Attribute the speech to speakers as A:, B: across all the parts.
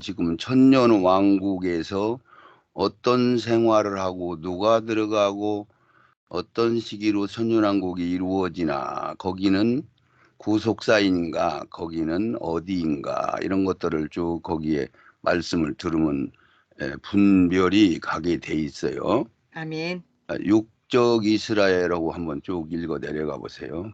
A: 지금 천년 왕국에서 어떤 생활을 하고 누가 들어가고 어떤 시기로 천년왕국이 이루어지나, 거기는 구속사인가, 거기는 어디인가, 이런 것들을 쭉 거기에 말씀을 들으면 분별이 가게 돼 있어요.
B: 아멘.
A: 육적 이스라엘하고 한번 쭉 읽어 내려가 보세요.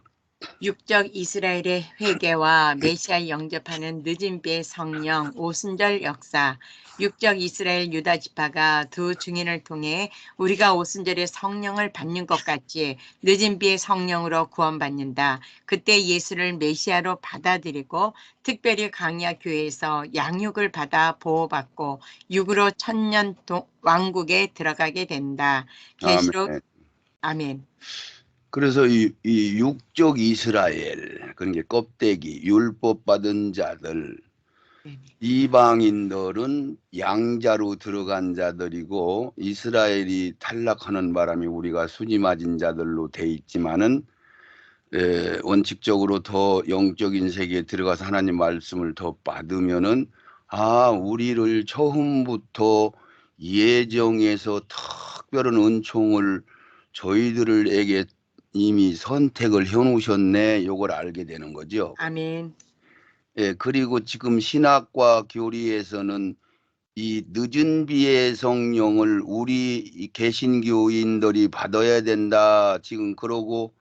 B: 육적 이스라엘의 회개와 메시아 영접하는 늦은 비의 성령 오순절 역사. 육적 이스라엘 유다 지파가 두 증인을 통해 우리가 오순절에 성령을 받는 것 같이 늦은 비의 성령으로 구원받는다. 그때 예수를 메시아로 받아들이고 특별히 강야 교회에서 양육을 받아 보호받고 육으로 천년 왕국에 들어가게 된다.
A: 아멘.
B: 계시록. 아멘.
A: 그래서 이 육적 이스라엘, 그러니까 껍데기, 율법 받은 자들,
B: 네네.
A: 이방인들은 양자로 들어간 자들이고, 이스라엘이 탈락하는 바람에 우리가 순위 맞은 자들로 돼 있지만은, 원칙적으로 더 영적인 세계에 들어가서 하나님 말씀을 더 받으면은, 우리를 처음부터 예정해서 특별한 은총을 저희들에게 이미 선택을 해놓으셨네, 요걸 알게 되는 거죠.
B: 아멘.
A: 그리고 지금 신학과 교리에서는 이 늦은 비의 성령을 우리 개신교인들이 받아야 된다, 지금 그러고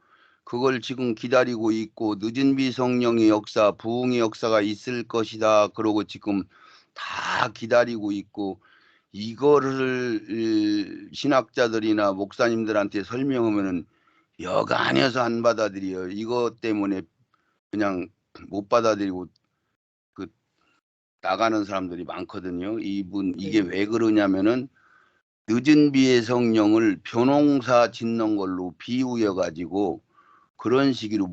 A: 그걸 지금 기다리고 있고, 늦은 비 성령의 역사, 부흥의 역사가 있을 것이다, 그러고 지금 다 기다리고 있고, 이거를 신학자들이나 목사님들한테 설명하면은 여간해서 안 받아들여요. 이것 때문에 그냥 못 받아들이고 그 나가는 사람들이 많거든요. 이게
B: 네.
A: 왜 그러냐면은 늦은 비의 성령을 벼농사 짓는 걸로 비유해 가지고 그런 식으로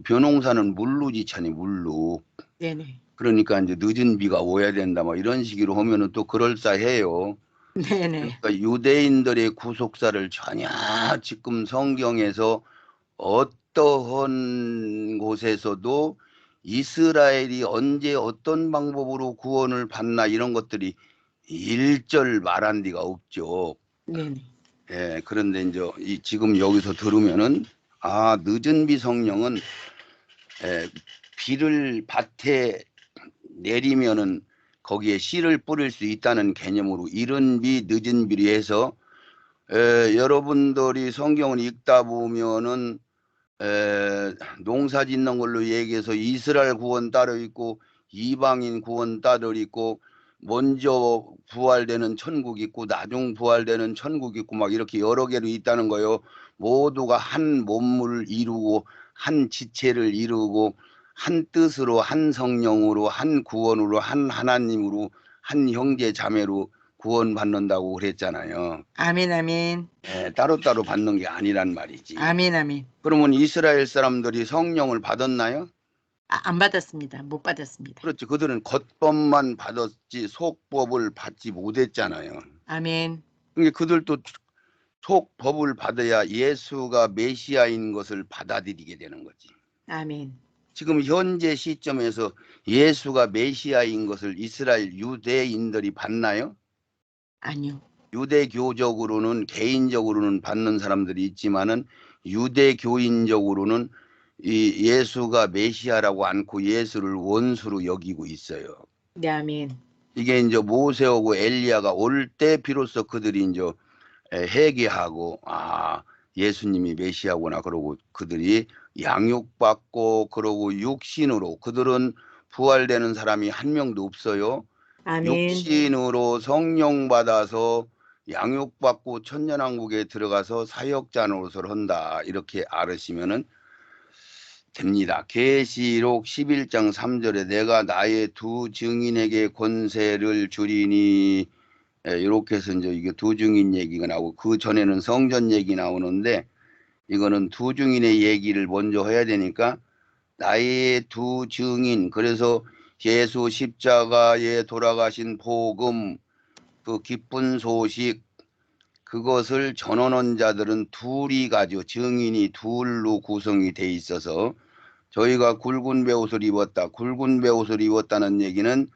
A: 벼농사는 물로 지차니, 물로.
B: 네네.
A: 그러니까 이제 늦은 비가 오야 된다, 뭐 이런 식으로 하면은 또 그럴싸해요.
B: 네네.
A: 그러니까 유대인들의 구속사를 전혀 지금 성경에서 어떠한 곳에서도 이스라엘이 언제 어떤 방법으로 구원을 받나, 이런 것들이 일절 말한 데가 없죠.
B: 네네.
A: 그런데 이제 지금 여기서 들으면은 늦은 비 성령은 비를 밭에 내리면은 거기에 씨를 뿌릴 수 있다는 개념으로 이른 비 늦은 비리 해서, 여러분들이 성경을 읽다 보면은 농사 짓는 걸로 얘기해서 이스라엘 구원 따로 있고 이방인 구원 따로 있고, 먼저 부활되는 천국 있고 나중 부활되는 천국 있고 막 이렇게 여러 개로 있다는 거예요. 모두가 한 몸을 이루고 한 지체를 이루고 한 뜻으로 한 성령으로 한 구원으로 한 하나님으로 한 형제 자매로 구원받는다고 그랬잖아요.
B: 아멘, 아멘.
A: 따로따로 받는 게 아니란 말이지.
B: 아멘, 아멘.
A: 그러면 이스라엘 사람들이 성령을 받았나요?
B: 안 받았습니다. 못 받았습니다.
A: 그렇지. 그들은 겉법만 받았지 속법을 받지 못했잖아요.
B: 아멘.
A: 그러니까 그들도 속법을 받아야 예수가 메시아인 것을 받아들이게 되는 거지.
B: 아멘.
A: 지금 현재 시점에서 예수가 메시아인 것을 이스라엘 유대인들이 받나요?
B: 아니요.
A: 유대교적으로는, 개인적으로는 받는 사람들이 있지만은 유대교인적으로는 이 예수가 메시아라고 않고 예수를 원수로 여기고 있어요.
B: 네, 아멘.
A: 이게 이제 모세하고 엘리야가 올 때 비로소 그들이 이제 회개하고 예수님이 메시아구나 그러고 그들이 양육받고, 그러고 육신으로, 그들은 부활되는 사람이 한 명도 없어요.
B: 아멘.
A: 육신으로 성령 받아서 양육받고 천년왕국에 들어가서 사역자 노릇을 한다, 이렇게 알으시면은 됩니다. 계시록 11장 3절에 내가 나의 두 증인에게 권세를 주리니, 이렇게 해서 이제 이게 두 증인 얘기가 나오고, 그 전에는 성전 얘기 나오는데 이거는 두 증인의 얘기를 먼저 해야 되니까 나의 두 증인, 그래서 예수 십자가에 돌아가신 복음, 그 기쁜 소식, 그것을 전하는 자들은 둘이 가지고 증인이 둘로 구성이 돼 있어서, 저희가 굵은 베옷을 입었다. 굵은 베옷을 입었다는 얘기는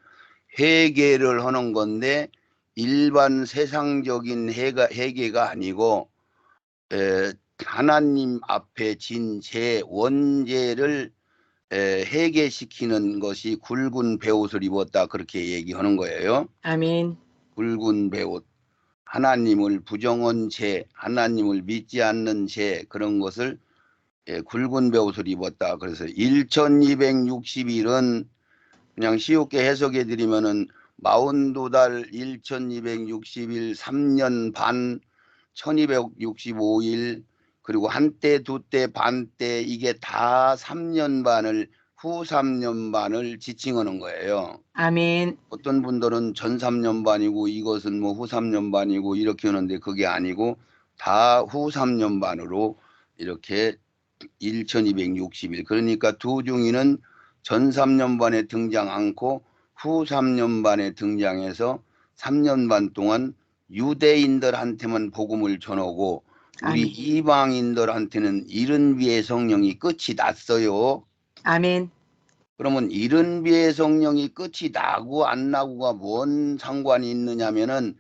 A: 회개를 하는 건데 일반 세상적인 회개가 아니고 하나님 앞에 진 제 원죄를 회개시키는 것이 굵은 베옷을 입었다 그렇게 얘기하는 거예요.
B: 아멘.
A: 굵은 베옷. 하나님을 부정한 죄, 하나님을 믿지 않는 죄 그런 것을 굵은 베옷을 입었다. 그래서 1260일은 그냥 쉽게 해석해 드리면은 42달 1260일 3년 반 1265일 그리고 한때 두때 반때 이게 다 3년 반을 후 3년 반을 지칭하는 거예요.
B: 아멘.
A: 어떤 분들은 전 3년 반이고 이것은 뭐 후 3년 반이고 이렇게 하는데 그게 아니고 다 후 3년 반으로 이렇게 1260일 그러니까 두 중위는 전 3년 반에 등장 않고 후 3년 반에 등장해서 3년 반 동안 유대인들한테만 복음을 전하고 우리
B: 아멘.
A: 이방인들한테는 이른비의 성령이 끝이 났어요.
B: 아멘.
A: 그러면 이른비의 성령이 끝이 나고 안 나고가 뭔 상관이 있느냐면은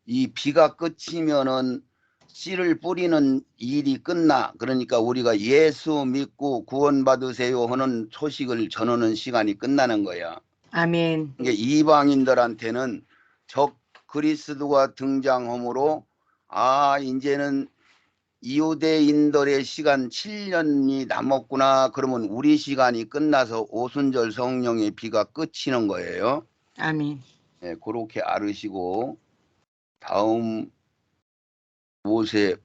A: 이 비가 끝이면은 씨를 뿌리는 일이 끝나. 그러니까 우리가 예수 믿고 구원받으세요 하는 소식을 전하는 시간이 끝나는 거야.
B: 아멘.
A: 이게 이방인들한테는 적 그리스도가 등장함으로 이제는 이후대인들의 시간 7년이 남았구나. 그러면 우리 시간이 끝나서 오순절 성령의 비가 끝이는 거예요.
B: 아멘.
A: 예, 그렇게 알으시고 다음 모세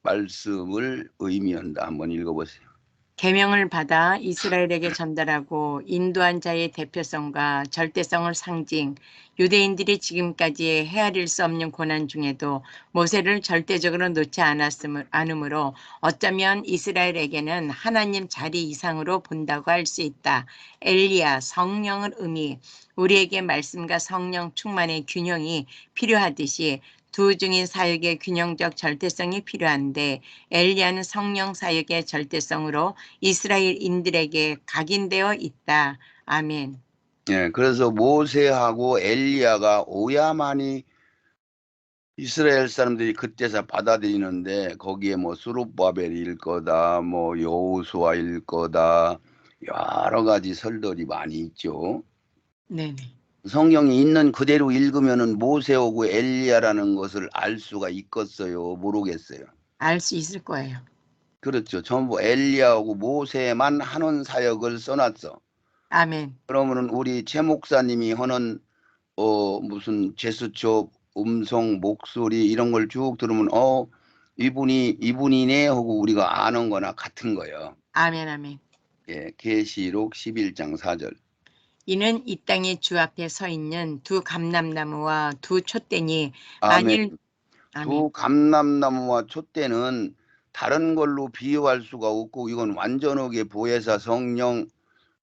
A: 말씀을 의미한다. 한번 읽어보세요.
B: 계명을 받아 이스라엘에게 전달하고 인도한 자의 대표성과 절대성을 상징, 유대인들이 지금까지 헤아릴 수 없는 고난 중에도 모세를 절대적으로 놓지 않으므로 어쩌면 이스라엘에게는 하나님 자리 이상으로 본다고 할 수 있다. 엘리야, 성령을 의미, 우리에게 말씀과 성령 충만의 균형이 필요하듯이 두 중인 사역의 균형적 절대성이 필요한데 엘리야는 성령 사역의 절대성으로 이스라엘인들에게 각인되어 있다. 아멘.
A: 예, 그래서 모세하고 엘리야가 오야만이 이스라엘 사람들이 그때서 받아들이는데 거기에 뭐 수룹바벨일 거다, 뭐 여호수아일 거다, 여러 가지 설들이 많이 있죠.
B: 네네.
A: 성경이 있는 그대로 읽으면은 모세하고 엘리야라는 것을 알 수가 있겠어요? 모르겠어요.
B: 알 수 있을 거예요.
A: 그렇죠. 전부 엘리야하고 모세만 하는 사역을 써놨어.
B: 아멘.
A: 그러면은 우리 최 목사님이 하는 무슨 제스처, 음성, 목소리 이런 걸 쭉 들으면 이분이네 하고 우리가 아는 거나 같은 거예요.
B: 아멘. 아멘.
A: 예, 계시록 11장 4절.
B: 이는 이 땅의 주 앞에 서 있는 두 감람나무와 두 촛대니
A: 아멘.
B: 만일 아멘.
A: 두 감람나무와 촛대는 다른 걸로 비유할 수가 없고 이건 완전하게 보혜사 성령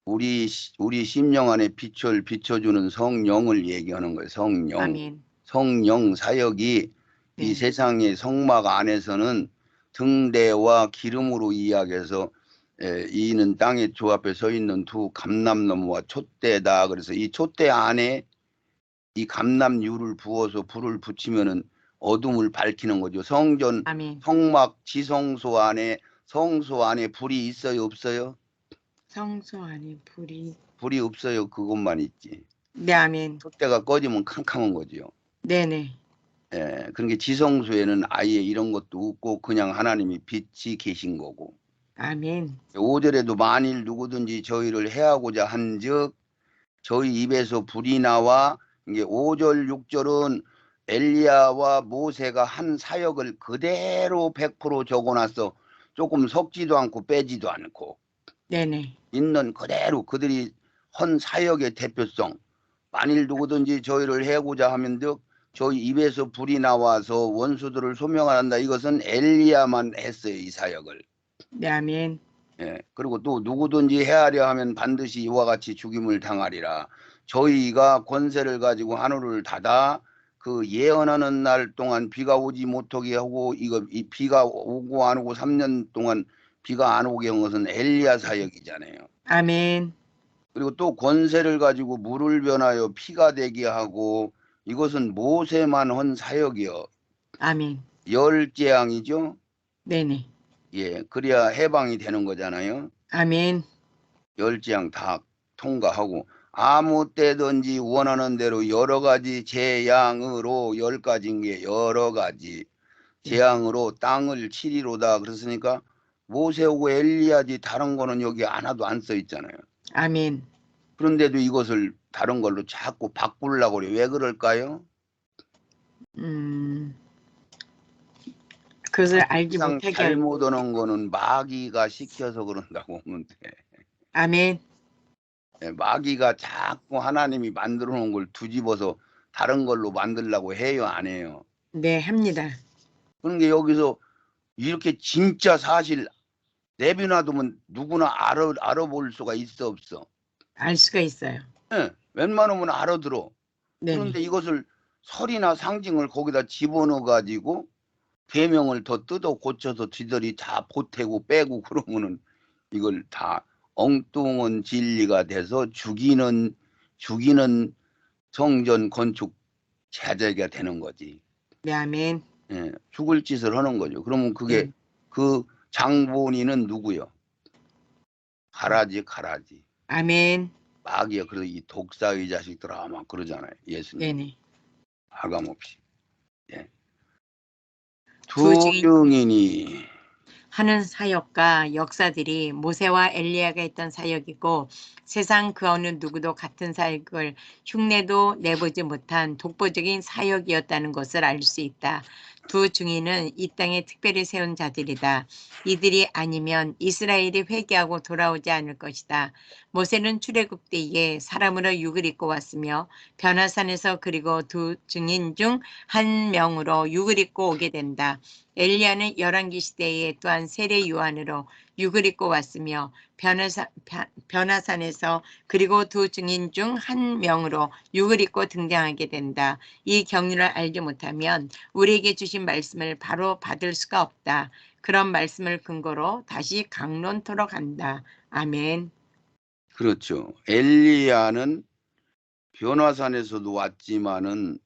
A: 우리 심령 안에 빛을 비춰주는 성령을 얘기하는 거예요. 성령.
B: 아멘.
A: 성령 사역이 이
B: 네.
A: 세상의 성막 안에서는 등대와 기름으로 이야기해서 이는 땅의 주 앞에 서 있는 두 감람나무와 촛대다. 그래서 이 촛대 안에 이 감람유를 부어서 불을 붙이면은 어둠을 밝히는 거죠. 성전
B: 아멘.
A: 성막 지성소 안에 성소 안에 불이 있어요, 없어요?
B: 성소 안에 불이
A: 불이 없어요. 그것만 있지.
B: 네. 아멘.
A: 촛대가 꺼지면 캄캄한 거죠.
B: 네네.
A: 예, 그러니까 지성소에는 아예 이런 것도 없고 그냥 하나님이 빛이 계신 거고.
B: 아멘.
A: 5절에도 만일 누구든지 저희를 해하고자 한즉 저희 입에서 불이 나와 이게 5절 6절은 엘리야와 모세가 한 사역을 그대로 100% 적어놨어. 조금 섞지도 않고 빼지도 않고
B: 네네.
A: 있는 그대로 그들이 한 사역의 대표성. 만일 누구든지 저희를 해고자 하면 즉 저희 입에서 불이 나와서 원수들을 소명한다. 이것은 엘리야만 했어요. 이 사역을.
B: 네. 아멘.
A: 예, 그리고 또 누구든지 해하려 하면 반드시 이와 같이 죽임을 당하리라. 저희가 권세를 가지고 하늘을 닫아 그 예언하는 날 동안 비가 오지 못하게 하고 이 비가 오고 안 오고 3년 동안 비가 안 오게 한 것은 엘리야 사역이잖아요.
B: 아멘.
A: 그리고 또 권세를 가지고 물을 변하여 피가 되게 하고 이것은 모세만 한 사역이요.
B: 아멘.
A: 열 재앙이죠.
B: 네네.
A: 예, 그래야 해방이 되는 거잖아요.
B: 아멘.
A: 열 재앙 다 통과하고 아무 때든지 원하는 대로 여러 가지 재앙으로 10가지인 게 여러 가지 재앙으로 땅을 치리로다. 그랬으니까 모세하고 엘리야지 다른 거는 여기 하나도 안 써 있잖아요.
B: 아멘.
A: 그런데도 이것을 다른 걸로 자꾸 바꾸려고 그래. 왜 그럴까요?
B: 그것을 알지
A: 항상
B: 못하게
A: 잘못 오는 거는 마귀가 시켜서 그런다고 보면 돼.
B: 아멘.
A: 예, 마귀가 자꾸 하나님이 만들어 놓은 걸 뒤집어서 다른 걸로 만들려고 해요, 안 해요?
B: 네, 합니다.
A: 그런 게 여기서 이렇게 진짜 사실 내비놔두면 누구나 알아볼 수가 있어, 없어?
B: 알 수가 있어요.
A: 예, 웬만하면 알아들어.
B: 네네.
A: 그런데 이것을 설이나 상징을 거기다 집어넣어 가지고 계명을 더 뜯어 고쳐서 지들이 다 보태고 빼고 그러면은 이걸 다 엉뚱한 진리가 돼서 죽이는 성전 건축 자재가 되는 거지.
B: 네, 아멘.
A: 예, 죽을 짓을 하는 거죠. 그러면 그게
B: 네.
A: 그 장본인은 누구요? 가라지.
B: 아멘.
A: 마귀야. 그래서 이 독사의 자식들아 막 그러잖아요. 예수님.
B: 네네.
A: 가감없이. 예.
B: 두
A: 두
B: 증인
A: 증인이
B: 하는 사역과 역사들이 모세와 엘리야가 했던 사역이고 세상 그 어느 누구도 같은 사역을 흉내도 내보지 못한 독보적인 사역이었다는 것을 알 수 있다. 두 증인은 이 땅에 특별히 세운 자들이다. 이들이 아니면 이스라엘이 회개하고 돌아오지 않을 것이다. 모세는 출애굽 때에 사람으로 육을 입고 왔으며 변화산에서 그리고 두 증인 중 한 명으로 육을 입고 오게 된다. 엘리야는 열왕기 시대에 또한 세례 요한으로 육을 입고 왔으며 변화산에서 그리고 두 증인 중 한 명으로 육을 입고 등장하게 된다. 이 경륜을 알지 못하면 우리에게 주신 말씀을 바로 받을 수가 없다. 그런 말씀을 근거로 다시 강론토로 간다. 아멘.
A: 그렇죠. 엘리야는 변화산에서도 왔지만은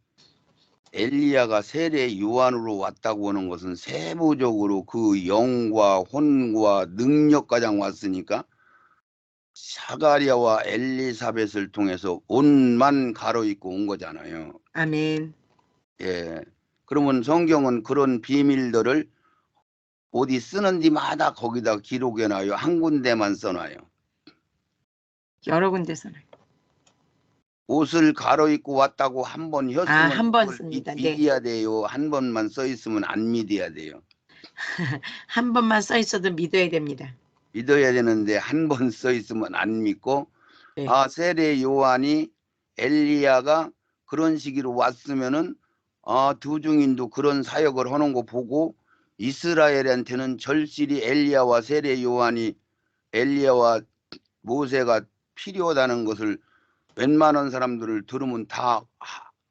A: 엘리야가 세례 요한으로 왔다고 하는 것은 세부적으로 그 영과 혼과 능력 가장 왔으니까 사가랴와 엘리사벳을 통해서 온만 가로잇고 온 거잖아요.
B: 아멘.
A: 예. 그러면 성경은 그런 비밀들을 어디 쓰는 데마다 거기다 기록해놔요. 한 군데만 써놔요.
B: 여러 군데서는.
A: 옷을 가로입고 왔다고 한 번 혔으면
B: 한 번
A: 그걸
B: 씁니다. 네.
A: 믿어야 돼요. 한 번만 써 있으면 안 믿어야 돼요.
B: 한 번만 써 있어도 믿어야 됩니다.
A: 믿어야 되는데 한 번 써 있으면 안 믿고
B: 네.
A: 세례 요한이 엘리야가 그런 시기로 왔으면은 두 증인도 그런 사역을 하는 거 보고 이스라엘한테는 절실히 엘리야와 모세가 필요하다는 것을 웬만한 사람들을 들으면 다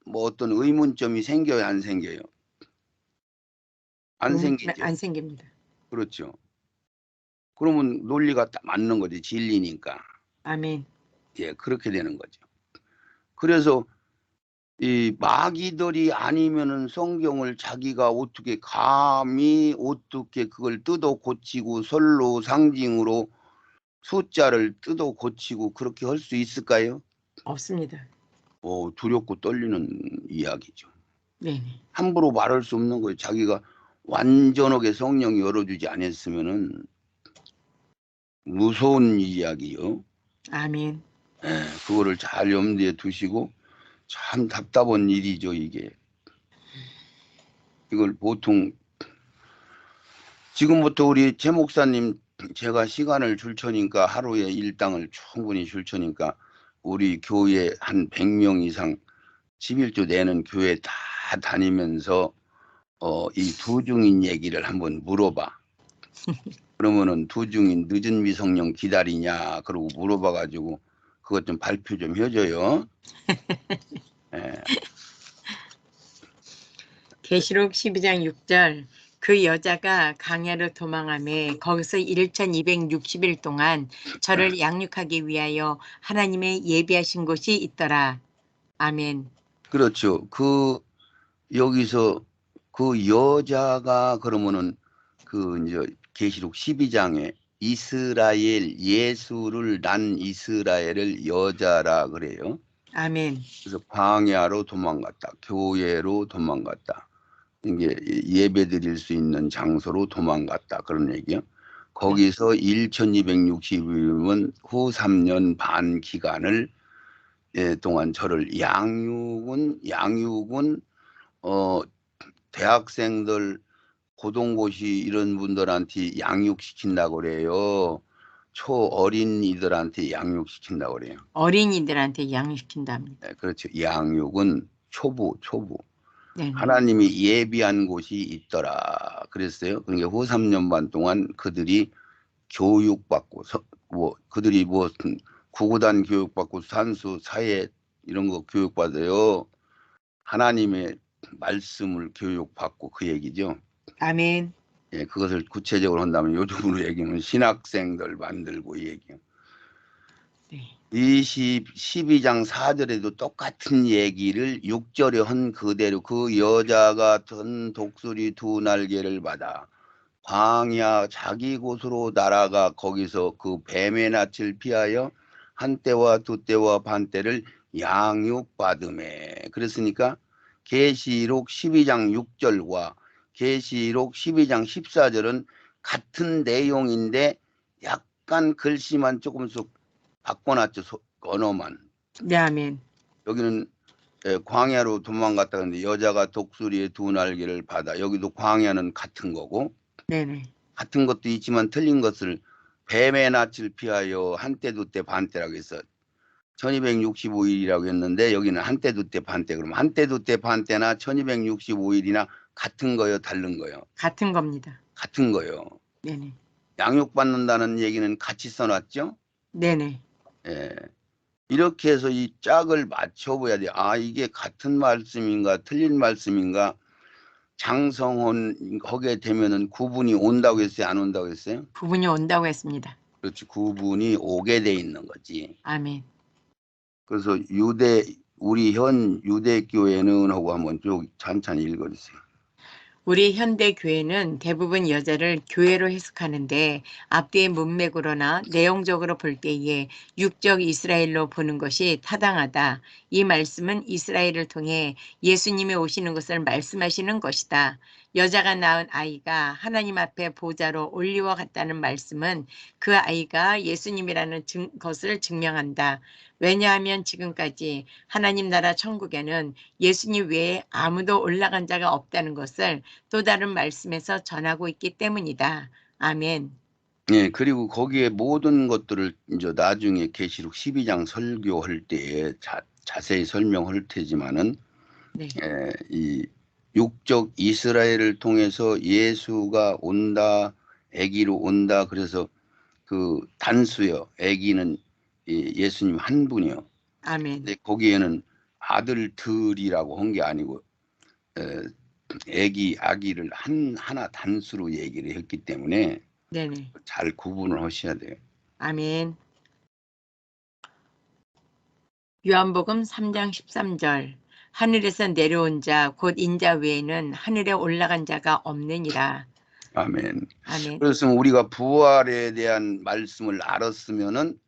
A: 뭐 어떤 의문점이 생겨요, 안 생겨요? 안 생기죠.
B: 안 생깁니다.
A: 그렇죠. 그러면 논리가 딱 맞는 거지, 진리니까.
B: 아멘.
A: 예, 그렇게 되는 거죠. 그래서 이 마귀들이 아니면은 성경을 자기가 어떻게 감히 어떻게 그걸 뜯어 고치고 설로 상징으로 숫자를 뜯어 고치고 그렇게 할 수 있을까요?
B: 없습니다.
A: 두렵고 떨리는 이야기죠.
B: 네네.
A: 함부로 말할 수 없는 거예요. 자기가 완전하게 성령이 열어주지 않았으면은 무서운 이야기요.
B: 아멘.
A: 그거를 잘 염두에 두시고 참 답답한 일이죠, 이게. 이걸 보통 지금부터 우리 최 목사님 제가 시간을 줄 테니까 하루에 일당을 충분히 줄 테니까 우리 교회 한 100명 이상 11조 내는 교회 다 다니면서 이 두 증인 얘기를 한번 물어봐. 그러면은 두 증인 늦은 미성령 기다리냐 그러고 물어봐 가지고 그것 좀 발표 좀 해줘요. 예.
B: 계시록 12장 6절 그 여자가 강야로 도망하며 거기서 1260일 동안 저를 양육하기 위하여 하나님의 예비하신 곳이 있더라. 아멘.
A: 그렇죠. 여기서 그 여자가 그러면은 이제 계시록 12장에 이스라엘 예수를 난 이스라엘을 여자라 그래요.
B: 아멘.
A: 그래서 광야로 도망갔다. 교회로 도망갔다. 이게 예배 드릴 수 있는 장소로 도망갔다. 그런 얘기요. 거기서 1260일이면 후 3년 반 기간을 동안 저를 양육은 대학생들 고동고시 이런 분들한테 양육시킨다고 그래요. 초어린이들한테 양육시킨다고 그래요.
B: 어린이들한테 양육시킨답니다.
A: 네, 그렇죠. 양육은 초부.
B: 네.
A: 하나님이 예비한 곳이 있더라. 그랬어요. 그러니까 후 3년 반 동안 그들이 교육받고 그들이 구구단 교육받고 산수 사회 이런 거 교육받아요. 하나님의 말씀을 교육받고 그 얘기죠.
B: 아멘.
A: 예, 그것을 구체적으로 한다면 요즘으로 얘기하면 신학생들 만들고 이 얘기요.
B: 네.
A: 12장 4절에도 똑같은 얘기를 6절에 한 그대로 그 여자가 든 독수리 두 날개를 받아 광야 자기 곳으로 날아가 거기서 그 뱀의 낯을 피하여 한때와 두때와 반때를 양육받음에. 그랬으니까 계시록 12장 6절과 계시록 12장 14절은 같은 내용인데 약간 글씨만 조금씩 바꿔놨죠. 언어만.
B: 네, 아멘.
A: 여기는 광야로 도망갔다 근데 여자가 독수리의 두 날개를 받아. 여기도 광야는 같은 거고
B: 네네.
A: 같은 것도 있지만 틀린 것을 뱀의 낯을 피하여 한때 두때 반때라고 해서 1265일이라고 했는데 여기는 한때 두때 반때. 그럼 한때 두때 반때나 1265일이나 같은 거요 다른 거요?
B: 같은 겁니다.
A: 같은 거요.
B: 네네.
A: 양육받는다는 얘기는 같이 써놨죠.
B: 네네.
A: 예. 이렇게 해서 이 짝을 맞춰봐야 돼. 아, 이게 같은 말씀인가 틀린 말씀인가. 장성혼 하게 되면은 구분이 온다고 했어요, 안 온다고 했어요?
B: 부분이 온다고 했습니다.
A: 그렇지, 구분이 오게 돼 있는 거지.
B: 아멘.
A: 그래서 우리 현 유대교회는 하고 한번 쭉 찬찬히 읽어주세요.
B: 우리 현대 교회는 대부분 여자를 교회로 해석하는데 앞뒤의 문맥으로나 내용적으로 볼 때에 육적 이스라엘로 보는 것이 타당하다. 이 말씀은 이스라엘을 통해 예수님이 오시는 것을 말씀하시는 것이다. 여자가 낳은 아이가 하나님 앞에 보좌로 올리워 갔다는 말씀은 그 아이가 예수님이라는 것을 증명한다. 왜냐하면 지금까지 하나님 나라 천국에는 예수님 외에 아무도 올라간 자가 없다는 것을 또 다른 말씀에서 전하고 있기 때문이다. 아멘.
A: 예, 그리고 거기에 모든 것들을 이제 나중에 계시록 12장 설교할 때에 자세히 설명할 테지만은
B: 네.
A: 이 육적 이스라엘을 통해서 예수가 온다, 아기로 온다. 그래서 그 단수요. 아기는 예수님 한 분이요.
B: 아멘.
A: 근데 거기에는 아들들이라고 한 게 아니고 아기를 하나 단수로 얘기를 했기 때문에
B: 네네.
A: 잘 구분을 하셔야 돼요.
B: 아멘. 요한복음 3장 13절. 하늘에서 내려온 자 곧 인자 외에는 하늘에 올라간 자가 없느니라.
A: 아멘.
B: 아멘.
A: 그래서 우리가 부활에 대한 말씀을 알았으면은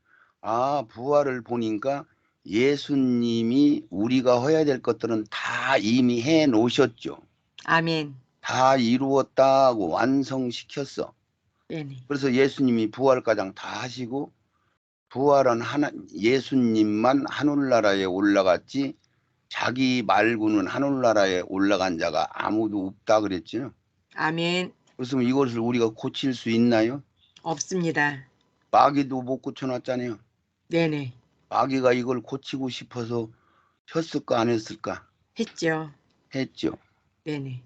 A: 부활을 보니까 예수님이 우리가 해야 될 것들은 다 이미 해 놓으셨죠.
B: 아멘.
A: 다 이루었다고 완성시켰어.
B: 네네.
A: 그래서 예수님이 부활가장 다 하시고 부활한 예수님만 하늘나라에 올라갔지 자기 말고는 하늘나라에 올라간 자가 아무도 없다 그랬죠.
B: 아멘.
A: 그래서 이것을 우리가 고칠 수 있나요?
B: 없습니다.
A: 마귀도 못 고쳐놨잖아요.
B: 네네.
A: 마귀가 이걸 고치고 싶어서 했을까 안 했을까?
B: 했죠.
A: 했죠.
B: 네네.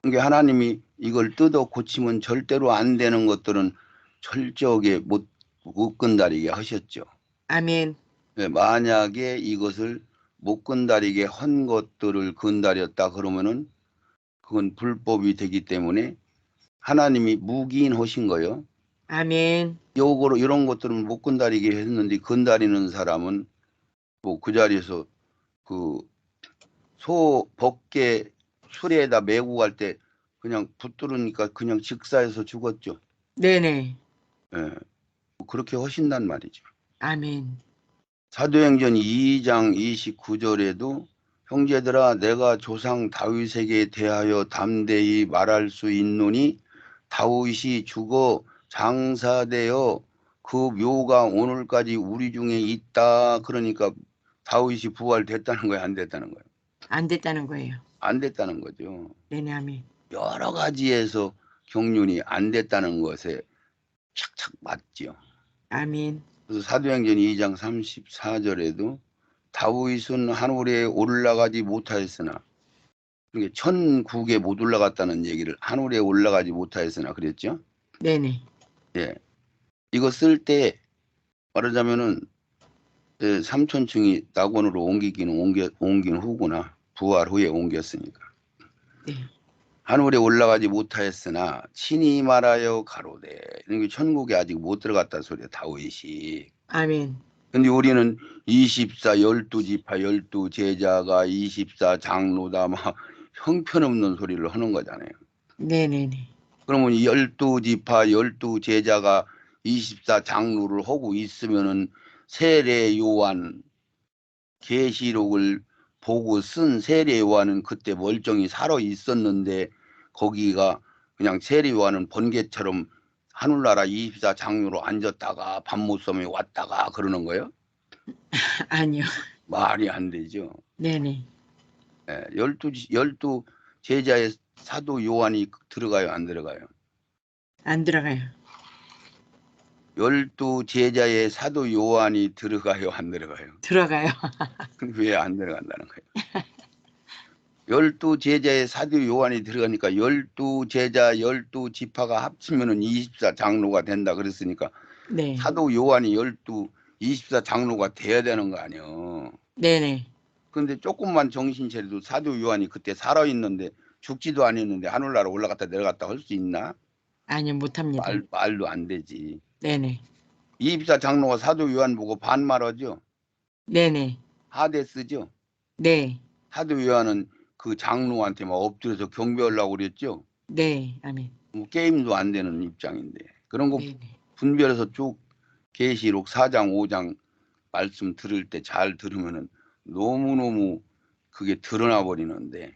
A: 그러니까 하나님이 이걸 뜯어 고치면 절대로 안 되는 것들은 철저하게 못 끈다리게 하셨죠.
B: 아멘.
A: 만약에 이것을 못 끈다리게 한 것들을 건다렸다 그러면은 그건 불법이 되기 때문에 하나님이 무기인하신 거요.
B: 아멘.
A: 요거로 이런 것들은 못 건다리게 했는데 건다리는 사람은 뭐 그 자리에서 그 소 벗게 수레에다 메고 갈 때 그냥 붙들으니까 그냥 직사해서 죽었죠.
B: 네네.
A: 예. 그렇게 하신단 말이죠.
B: 아멘.
A: 사도행전 2장 29절에도 형제들아 내가 조상 다윗에게 대하여 담대히 말할 수 있노니 다윗이 죽어 장사되어 그 묘가 오늘까지 우리 중에 있다. 그러니까 다윗이 부활됐다는 거예요, 안 됐다는 거예요?
B: 안 됐다는 거예요.
A: 안 됐다는 거죠.
B: 네네. 아멘.
A: 여러 가지에서 경륜이 안 됐다는 것에 착착 맞지요.
B: 아멘.
A: 그래서 사도행전 2장 34절에도 다윗은 하늘에 올라가지 못하였으나, 그러니까 천국에 못 올라갔다는 얘기를 하늘에 올라가지 못하였으나 그랬죠.
B: 네네.
A: 예, 이거 쓸 때 말하자면은 삼천층이 낙원으로 옮긴 후구나. 부활 후에 옮겼으니까.
B: 네.
A: 하늘에 올라가지 못하였으나 친히 말하여 가로되, 이게 천국에 아직 못 들어갔다 소리야 다윗이.
B: 아멘.
A: 근데 우리는 24 12지파 12제자가 24 장로다 막 형편없는 소리를 하는 거잖아요.
B: 네네네.
A: 그러면 12지파 12제자가 24 장로를 하고 있으면은 세례 요한 계시록을 보고 쓴 세례 요한은 그때 멀쩡히 살아 있었는데 거기가 그냥 세례 요한은 번개처럼 하늘나라 24 장로로 앉았다가 밤모섬에 왔다가 그러는 거예요?
B: 아니요.
A: 말이 안 되죠.
B: 네네.
A: 예, 열두 제자의 사도 요한이 들어가요, 안 들어가요?
B: 안 들어가요.
A: 12제자의 사도 요한이 들어가요, 안 들어가요?
B: 들어가요.
A: 근데 왜 안 들어간다는 거예요? 12제자의 사도 요한이 들어가니까 12제자 12지파가 합치면은 24 장로가 된다 그랬으니까
B: 네.
A: 사도 요한이 24 장로가 돼야 되는 거 아니에요.
B: 네네.
A: 근데 조금만 정신 차려도 사도 요한이 그때 살아 있는데 죽지도 않았는데 하늘나라 올라갔다 내려갔다 할 수 있나?
B: 아니요. 못합니다.
A: 말도 안 되지.
B: 네네.
A: 24 장로가 사도 요한 보고 반말하죠.
B: 네네.
A: 하데스죠.
B: 네.
A: 사도 요한은 그 장로한테 막 엎드려서 경배하려고 그랬죠.
B: 네. 아멘.
A: 뭐 게임도 안 되는 입장인데 그런 거
B: 네네.
A: 분별해서 쭉 계시록 4장 5장 말씀 들을 때 잘 들으면은 너무너무 그게 드러나 버리는데,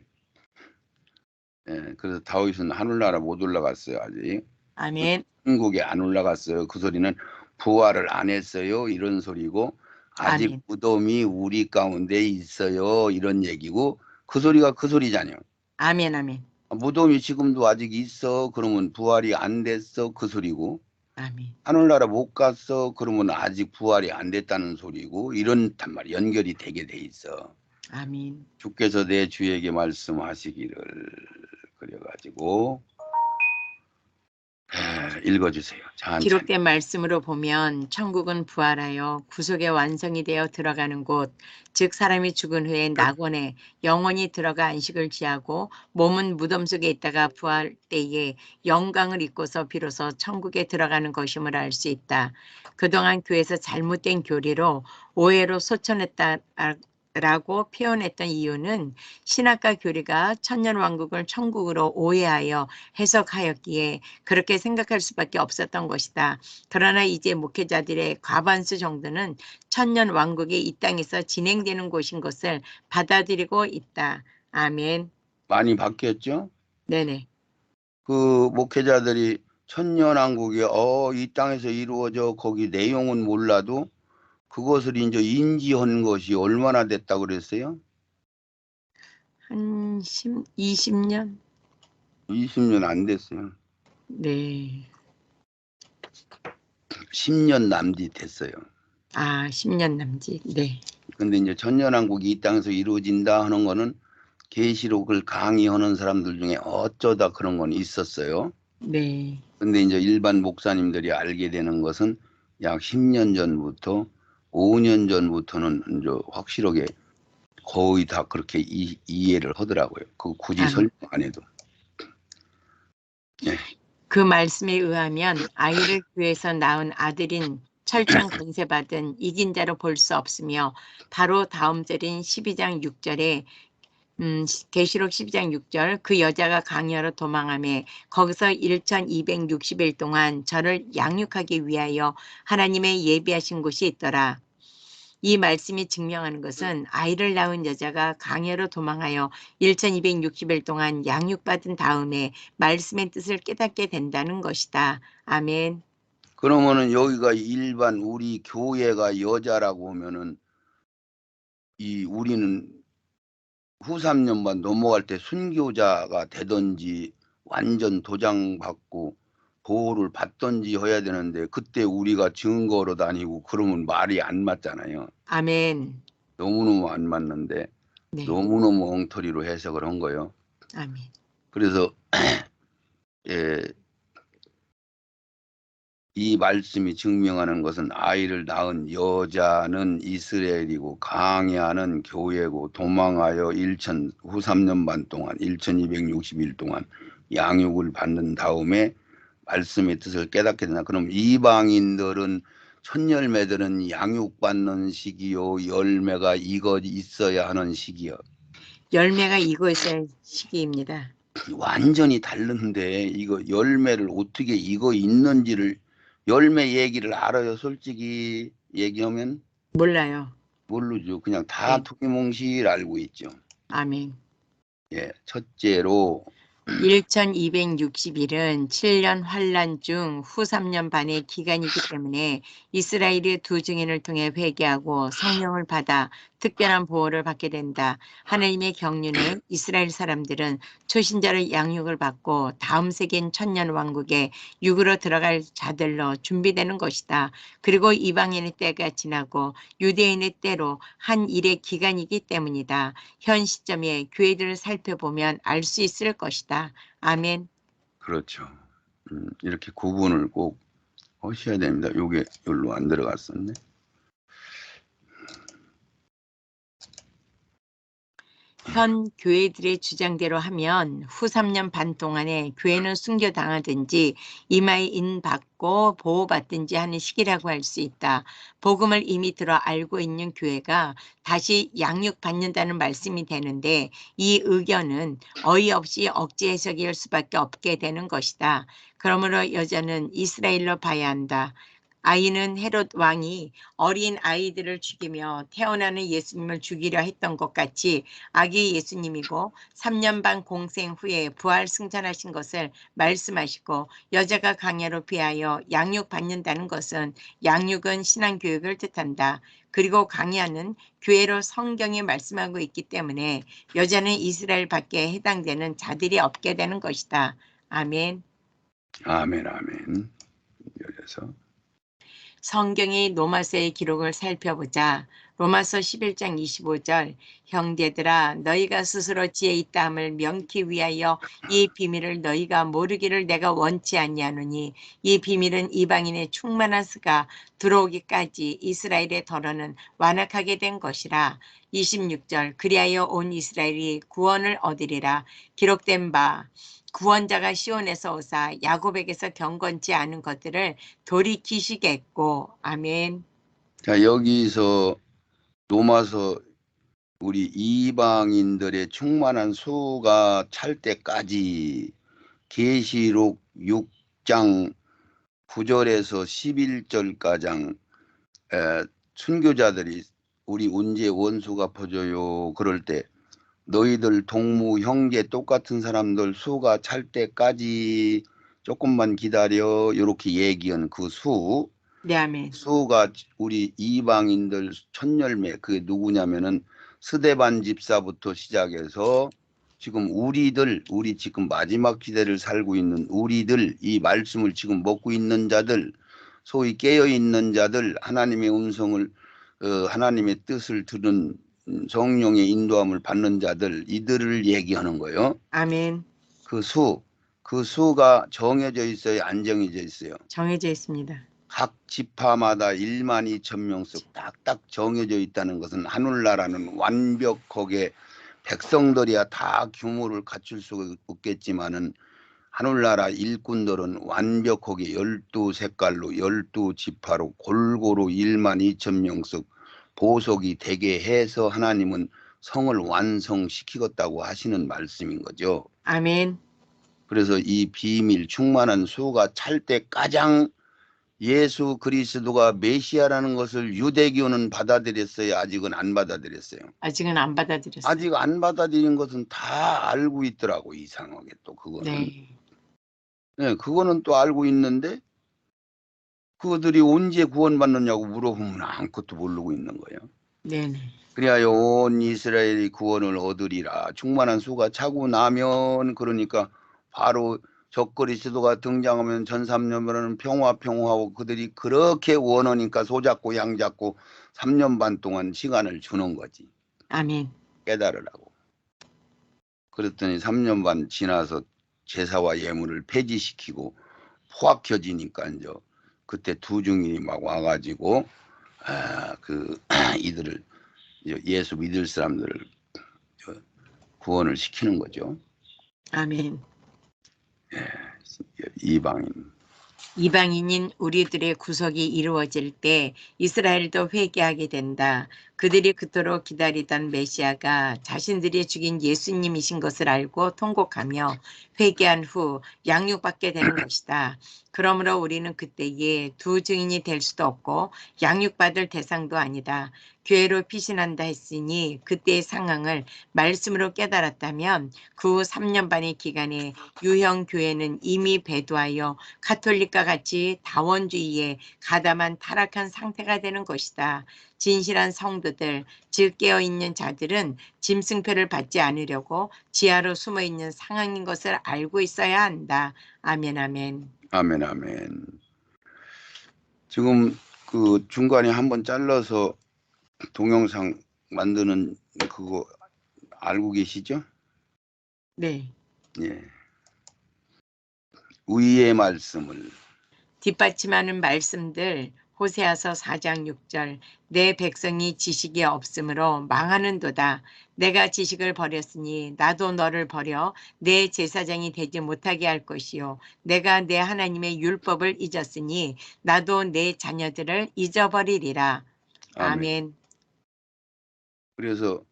A: 예, 그래서 다윗은 하늘나라 못 올라갔어요. 아직
B: 아멘.
A: 천국에 안 올라갔어요. 그 소리는 부활을 안 했어요 이런 소리고, 아직
B: 아멘.
A: 무덤이 우리 가운데 있어요 이런 얘기고, 그 소리가 그 소리잖아요.
B: 아멘. 아멘.
A: 무덤이 지금도 아직 있어 그러면 부활이 안 됐어 그 소리고,
B: 아멘.
A: 하늘나라 못 갔어 그러면 아직 부활이 안 됐다는 소리고, 이런단 말이야. 연결이 되게 돼 있어.
B: 아멘.
A: 주께서 내 주에게 말씀하시기를, 그래가지고 읽어주세요. 천천히.
B: 기록된 말씀으로 보면 천국은 부활하여 구속의 완성이 되어 들어가는 곳, 즉 사람이 죽은 후에 낙원에 영원히 들어가 안식을 취하고 몸은 무덤 속에 있다가 부활 때에 영광을 입고서 비로소 천국에 들어가는 것임을 알 수 있다. 그동안 교회에서 잘못된 교리로 오해로 소천했다라고 표현했던 이유는 신학과 교리가 천년왕국을 천국으로 오해하여 해석하였기에 그렇게 생각할 수밖에 없었던 것이다. 그러나 이제 목회자들의 과반수 정도는 천년 왕국이 이 땅에서 진행되는 곳인 것을 받아들이고 있다. 아멘.
A: 많이 바뀌었죠?
B: 네네.
A: 그 목회자들이 천년왕국이 이 땅에서 이루어져 거기 내용은 몰라도 그것을 이제 인지한 것이 얼마나 됐다고 그랬어요?
B: 한 20년?
A: 20년 안 됐어요.
B: 네.
A: 10년 남짓 됐어요.
B: 아, 10년 남짓. 네.
A: 근데 이제 천년왕국이 이 땅에서 이루어진다 하는 거는 계시록을 강의하는 사람들 중에 어쩌다 그런 건 있었어요.
B: 네.
A: 근데 이제 일반 목사님들이 알게 되는 것은 약 10년 전부터 5년 전부터는 이제 확실하게 거의 다 그렇게 이해를 하더라고요. 그 굳이
B: 아멘.
A: 설명 안 해도. 네.
B: 그 말씀에 의하면 아이를 교회에서 낳은 아들인 철장 권세받은 이긴 자로 볼 수 없으며 바로 다음 절인 12장 6절에 계시록 12장 6절 그 여자가 강야로 도망하며 거기서 1260일 동안 저를 양육하기 위하여 하나님의 예비하신 곳이 있더라. 이 말씀이 증명하는 것은 아이를 낳은 여자가 강야로 도망하여 1260일 동안 양육받은 다음에 말씀의 뜻을 깨닫게 된다는 것이다. 아멘.
A: 그러면은 여기가 일반 우리 교회가 여자라고 하면은 우리는 후 3년만 넘어갈 때 순교자가 되든지 완전 도장받고 보호를 받든지 해야 되는데 그때 우리가 증거로 다니고 그러면 말이 안 맞잖아요.
B: 아멘.
A: 너무너무 안 맞는데
B: 네.
A: 너무너무 엉터리로 해석을 한 거예요.
B: 아멘.
A: 그래서 이 말씀이 증명하는 것은 아이를 낳은 여자는 이스라엘이고 강야는 교회고 도망하여 후 3년 반 동안 1260일 동안 양육을 받는 다음에 말씀의 뜻을 깨닫게 되나. 그럼 이방인들은 첫 열매들은 양육받는 시기요 열매가 익어 있어야 하는 시기요.
B: 열매가 익어 있어야 시기입니다.
A: 완전히 다른데 이거 열매를 어떻게 익어 있는지를 열매 얘기를 알아요. 솔직히 얘기하면
B: 몰라요.
A: 모르죠. 그냥 다
B: 네.
A: 두기뭉실 알고 있죠.
B: 아멘.
A: 예, 첫째로
B: 1260일은 7년 환란 중 후 3년 반의 기간이기 때문에 이스라엘의 두 증인을 통해 회개하고 성령을 받아 특별한 보호를 받게 된다. 하나님의 경륜에 이스라엘 사람들은 초신자를 양육을 받고 다음 세계인 천년 왕국에 육으로 들어갈 자들로 준비되는 것이다. 그리고 이방인의 때가 지나고 유대인의 때로 한 일의 기간이기 때문이다. 현 시점에 교회들을 살펴보면 알 수 있을 것이다. 아멘.
A: 그렇죠. 이렇게 구분을 꼭 하셔야 됩니다. 요게 여기로 안 들어갔었네.
B: 현 교회들의 주장대로 하면 후 3년 반 동안에 교회는 순교당하든지 이마에 인받고 보호받든지 하는 시기라고 할 수 있다. 복음을 이미 들어 알고 있는 교회가 다시 양육받는다는 말씀이 되는데 이 의견은 어이없이 억지 해석일 수밖에 없게 되는 것이다. 그러므로 여자는 이스라엘로 봐야 한다. 아이는 헤롯 왕이 어린 아이들을 죽이며 태어나는 예수님을 죽이려 했던 것 같이 아기 예수님이고 3년 반 공생 후에 부활 승천하신 것을 말씀하시고 여자가 강야로 피하여 양육받는다는 것은 양육은 신앙교육을 뜻한다. 그리고 강야는 교회로 성경이 말씀하고 있기 때문에 여자는 이스라엘 밖에 해당되는 자들이 없게 되는 것이다. 아멘.
A: 아멘, 아멘. 그래서
B: 성경의 로마서의 기록을 살펴보자. 로마서 11장 25절 형제들아 너희가 스스로 지혜 있다함을 명키 위하여 이 비밀을 너희가 모르기를 내가 원치 아니하노니 이 비밀은 이방인의 충만한 수가 들어오기까지 이스라엘의 덜어는 완악하게 된 것이라. 26절 그리하여 온 이스라엘이 구원을 얻으리라. 기록된 바 구원자가 시온에서 오사 야곱에게서 경건치 않은 것들을 돌이키시겠고. 아멘.
A: 자, 여기서 로마서 우리 이방인들의 충만한 수가 찰 때까지 계시록 6장 9절에서 11절가량 순교자들이 우리 언제 원수 갚아줘요 그럴 때 너희들 동무 형제 똑같은 사람들 수가 찰 때까지 조금만 기다려 이렇게 얘기한 그
B: 네, 아멘.
A: 수가 우리 이방인들 첫 열매 그게 누구냐면은 스데반 집사부터 시작해서 지금 우리 지금 마지막 시대를 살고 있는 우리들 이 말씀을 지금 먹고 있는 자들 소위 깨어 있는 자들 하나님의 음성을 하나님의 뜻을 들은 성령의 인도함을 받는 자들 이들을 얘기하는 거예요.
B: 아멘.
A: 그 수가 정해져 있어요, 안 정해져 있어요.
B: 정해져 있습니다.
A: 각 지파마다 1만 2천 명씩 딱딱 정해져 있다는 것은 하늘나라는 완벽하게 백성들이야 다 규모를 갖출 수 없겠지만은 하늘나라 일꾼들은 완벽하게 12색깔로 12지파로 골고루 12,000명씩 보석이 되게 해서 하나님은 성을 완성시키겠다고 하시는 말씀인 거죠.
B: 아멘.
A: 그래서 이 비밀 충만한 수가 찰 때 가장 예수 그리스도가 메시아라는 것을 유대교는 받아들였어요? 아직은 안 받아들였어요?
B: 아직은 안 받아들였어요.
A: 아직 안 받아들인 것은 다 알고 있더라고, 이상하게 또 그거는.
B: 네.
A: 네, 그거는 또 알고 있는데 그들이 언제 구원받느냐고 물어보면 아무것도 모르고 있는 거예요.
B: 네네.
A: 그래야 온 이스라엘이 구원을 얻으리라. 충만한 수가 차고 나면 그러니까 바로 적그리스도가 등장하면 전 3년간은 평화하고 그들이 그렇게 원하니까 소잡고 양잡고 3년 반 동안 시간을 주는 거지.
B: 아멘.
A: 깨달으라고. 그랬더니 3년 반 지나서 제사와 예물을 폐지시키고 포악해지니까 이제 그때 두 증인이 막 와가지고 이들을 예수 믿을 사람들을 구원을 시키는 거죠.
B: 아멘.
A: 이방인.
B: 이방인인 우리들의 구속이 이루어질 때 이스라엘도 회개하게 된다. 그들이 그토록 기다리던 메시아가 자신들이 죽인 예수님이신 것을 알고 통곡하며 회개한 후 양육받게 되는 것이다. 그러므로 우리는 그때에 두 증인이 될 수도 없고 양육받을 대상도 아니다. 교회로 피신한다 했으니 그때의 상황을 말씀으로 깨달았다면 그 후 3년 반의 기간에 유형 교회는 이미 배도하여 가톨릭과 같이 다원주의에 가담한 타락한 상태가 되는 것이다. 진실한 성도들, 즉 깨어있는 자들은 짐승표를 받지 않으려고 지하로 숨어있는 상황인 것을 알고 있어야 한다. 아멘 아멘.
A: 아멘 아멘. 지금 그 중간에 한번 잘라서 동영상 만드는 그거 알고 계시죠?
B: 네.
A: 예. 위의 말씀을
B: 뒷받침하는 말씀들 호세아서 4장 6절 내 백성이 지식이 없으므로 망하는도다. 내가 지식을 버렸으니 나도 너를 버려 내 제사장이 되지 못하게 할 것이요 내가 내 하나님의 율법을 잊었으니 나도 내 자녀들을 잊어버리리라.
A: 아멘.
B: 아멘.
A: 그래서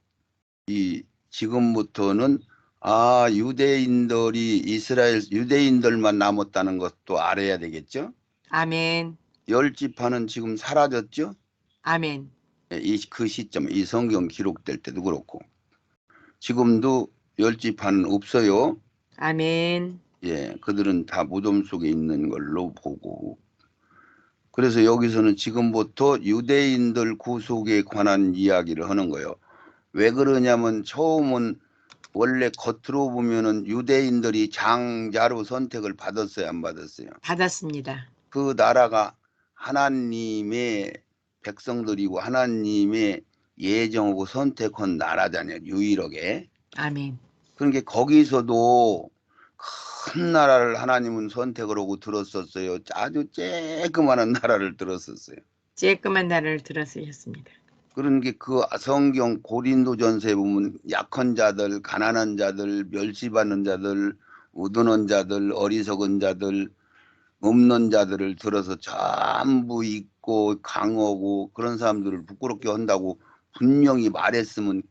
A: 이 지금부터는 유대인들이 이스라엘 유대인들만 남았다는 것도 알아야 되겠죠?
B: 아멘.
A: 10지파는 지금 사라졌죠?
B: 아멘.
A: 그 시점, 이 성경 기록될 때도 그렇고 지금도 10지파는 없어요.
B: 아멘.
A: 예, 그들은 다 무덤 속에 있는 걸로 보고 그래서 여기서는 지금부터 유대인들 구속에 관한 이야기를 하는 거예요. 왜 그러냐면 처음은 원래 겉으로 보면은 유대인들이 장자로 선택을 받았어요, 안 받았어요?
B: 받았습니다.
A: 그 나라가 하나님의 백성들이고 하나님의 예정하고 선택한 나라잖아요, 유일하게.
B: 아멘.
A: 그러니까 거기서도 큰 나라를 하나님은 선택을 하고 들었었어요. 아주 쬐끄만한 나라를 들었었어요.
B: 쬐끄만 나라를 들어쓰셨습니다.
A: 그런 게 그 성경 고린도전서에 보면 약한 자들, 가난한 자들, 멸시받는 자들, 우둔한 자들, 어리석은 자들, 없는 자들을 들어서 전부 있고 강하고 그런 사람들을 부끄럽게 한다고 분명히 말했으면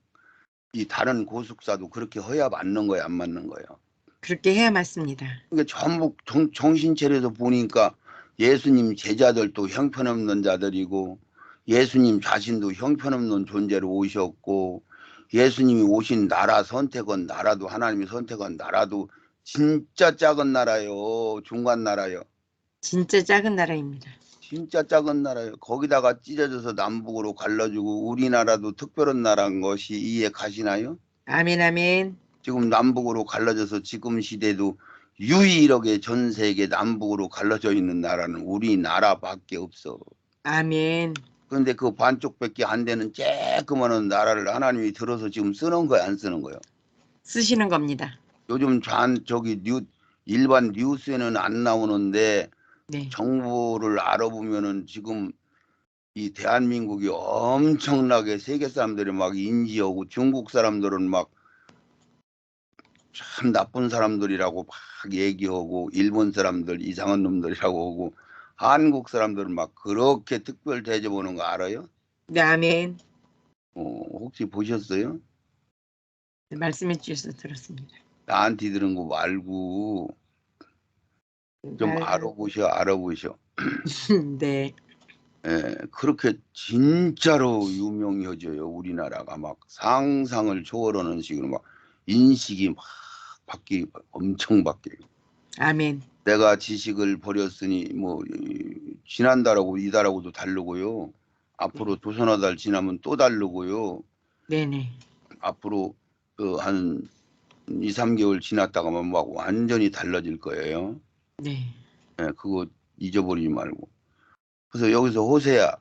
A: 이 다른 고숙사도 그렇게 해야 맞는 거예요, 안 맞는 거예요?
B: 그렇게 해야 맞습니다.
A: 그러니까 전부 정신 차려서 보니까 예수님 제자들도 형편없는 자들이고 예수님 자신도 형편없는 존재로 오셨고 예수님이 오신 나라 선택한 나라도 하나님이 선택한 나라도 진짜 작은 나라요. 중간 나라요.
B: 진짜 작은 나라입니다.
A: 진짜 작은 나라요. 거기다가 찢어져서 남북으로 갈라지고 우리나라도 특별한 나라인 것이 이해 가시나요?
B: 아멘 아멘.
A: 지금 남북으로 갈라져서 지금 시대도 유일하게 전 세계 남북으로 갈라져 있는 나라는 우리나라밖에 없어.
B: 아멘.
A: 그런데 그 반쪽밖에 안 되는 쬐끄만한 나라를 하나님이 들어서 지금 쓰는 거야, 안 쓰는 거야?
B: 쓰시는 겁니다.
A: 요즘 일반 뉴스에는 안 나오는데
B: 네.
A: 정보를 알아보면은 지금 이 대한민국이 엄청나게 세계 사람들이 막 인지하고 중국 사람들은 막 참 나쁜 사람들이라고 막 얘기하고 일본 사람들 이상한 놈들이라고 하고 한국 사람들은 막 그렇게 특별 대접하는 거 알아요?
B: 네, 아멘.
A: 혹시 보셨어요?
B: 말씀해 주셔서 들었습니다.
A: 나한테 들은 거 말고 좀 알아보셔.
B: 네,
A: 예, 그렇게 진짜로 유명해져요. 우리나라가 막 상상을 초월하는 식으로 막 인식이 막 엄청 바뀌어요.
B: 아멘.
A: 내가 지식을 버렸으니 뭐 지난달하고 이달하고도 다르고요. 앞으로
B: 네,
A: 조선어달 지나면 또 다르고요.
B: 네네.
A: 앞으로 한 2, 3개월 지났다가만 막 완전히 달라질 거예요.
B: 네,
A: 예, 그거 잊어버리지 말고. 그래서 여기서 호세야,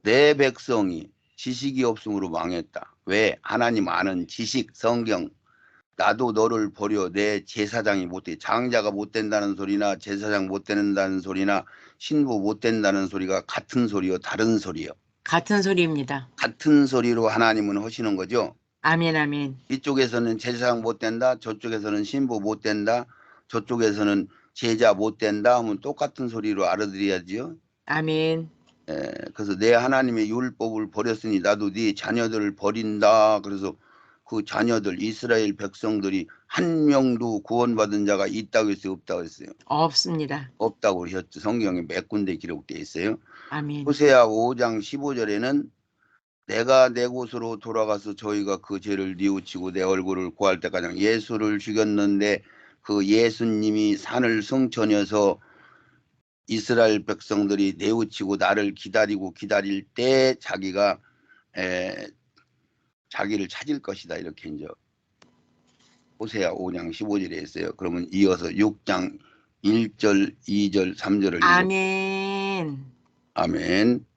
A: 내 백성이 지식이 없음으로 망했다. 왜? 하나님 아는 지식, 성경. 나도 너를 버려 내 제사장이 못돼. 장자가 못 된다는 소리나 제사장 못 된다는 소리나 신부 못 된다는 소리가 같은 소리요, 다른 소리요.
B: 같은 소리입니다.
A: 같은 소리로 하나님은 하시는 거죠.
B: 아멘, 아멘,
A: 이쪽에서는 제사장 못 된다, 저쪽에서는 신부 못 된다, 저쪽에서는 제자 못 된다 하면 똑같은 소리로 알아들어야지요.
B: 아멘.
A: 그래서 내 하나님의 율법을 버렸으니 나도 네 자녀들을 버린다. 그래서 그 자녀들 이스라엘 백성들이 한 명도 구원받은 자가 있다고 했어요, 없다고 했어요?
B: 없습니다.
A: 없다고 그러셨죠. 성경에 몇 군데 기록되어 있어요.
B: 아멘.
A: 호세아 5장 15절에는 내가 내 곳으로 돌아가서 저희가 그 죄를 뉘우치고 내 얼굴을 구할 때까지 예수를 죽였는데 그 예수님이 산을 승천해서 이스라엘 백성들이 뉘우치고 나를 기다리고 기다릴 때 자기가 자기를 찾을 것이다. 이렇게 이제 호세아 5장 15절에 있어요. 그러면 이어서 6장 1절, 2절, 3절을 읽어.
B: 아멘.
A: 아멘.